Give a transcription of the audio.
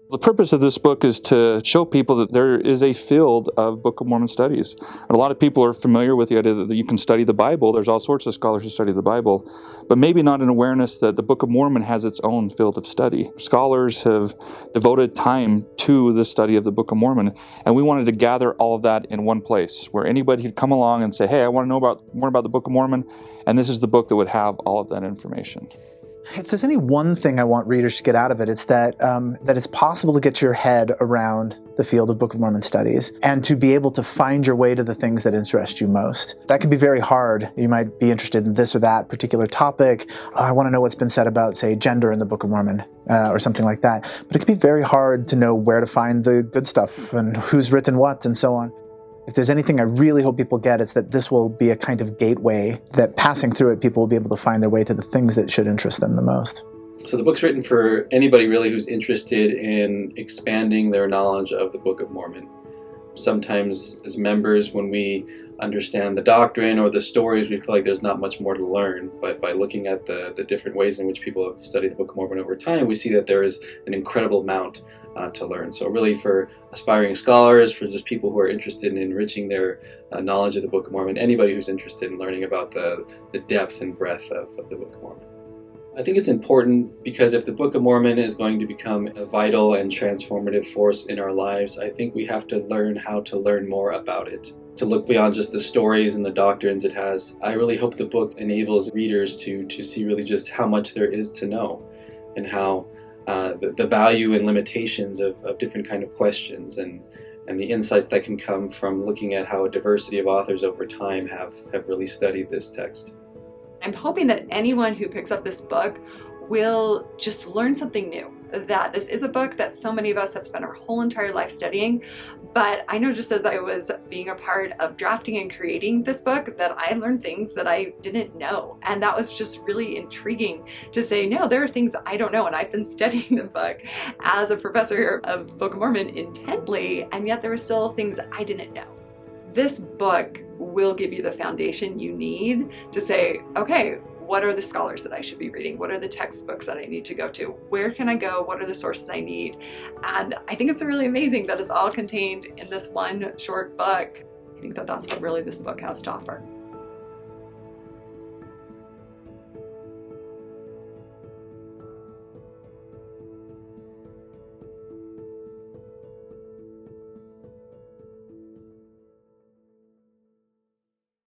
The purpose of this book is to show people that there is a field of Book of Mormon studies. And a lot of people are familiar with the idea that you can study the Bible. There's all sorts of scholars who study the Bible, but maybe not an awareness that the Book of Mormon has its own field of study. Scholars have devoted time to the study of the Book of Mormon, and we wanted to gather all of that in one place, where anybody could come along and say, hey, I want to know more about the Book of Mormon, and this is the book that would have all of that information. If there's any one thing I want readers to get out of it, it's that it's possible to get your head around the field of Book of Mormon studies and to be able to find your way to the things that interest you most. That can be very hard. You might be interested in this or that particular topic. I want to know what's been said about, say, gender in the Book of Mormon or something like that. But it can be very hard to know where to find the good stuff and who's written what and so on. If there's anything I really hope people get, it's that this will be a kind of gateway that passing through it, people will be able to find their way to the things that should interest them the most. So the book's written for anybody really who's interested in expanding their knowledge of the Book of Mormon. Sometimes as members, when we understand the doctrine or the stories, we feel like there's not much more to learn. But by looking at the different ways in which people have studied the Book of Mormon over time, we see that there is an incredible amount to learn. So really for aspiring scholars, for just people who are interested in enriching their knowledge of the Book of Mormon, anybody who's interested in learning about the depth and breadth of the Book of Mormon. I think it's important because if the Book of Mormon is going to become a vital and transformative force in our lives, I think we have to learn how to learn more about it. To look beyond just the stories and the doctrines it has. I really hope the book enables readers to see really just how much there is to know and how the value and limitations of different kind of questions and the insights that can come from looking at how a diversity of authors over time have really studied this text. I'm hoping that anyone who picks up this book will just learn something new, that this is a book that so many of us have spent our whole entire life studying. But I know just as I was being a part of drafting and creating this book that I learned things that I didn't know. And that was just really intriguing to say, no, there are things I don't know. And I've been studying the book as a professor of Book of Mormon intently, and yet there were still things I didn't know. This book will give you the foundation you need to say, okay, what are the scholars that I should be reading? What are the textbooks that I need to go to? Where can I go? What are the sources I need? And I think it's really amazing that it's all contained in this one short book. I think that that's what really this book has to offer.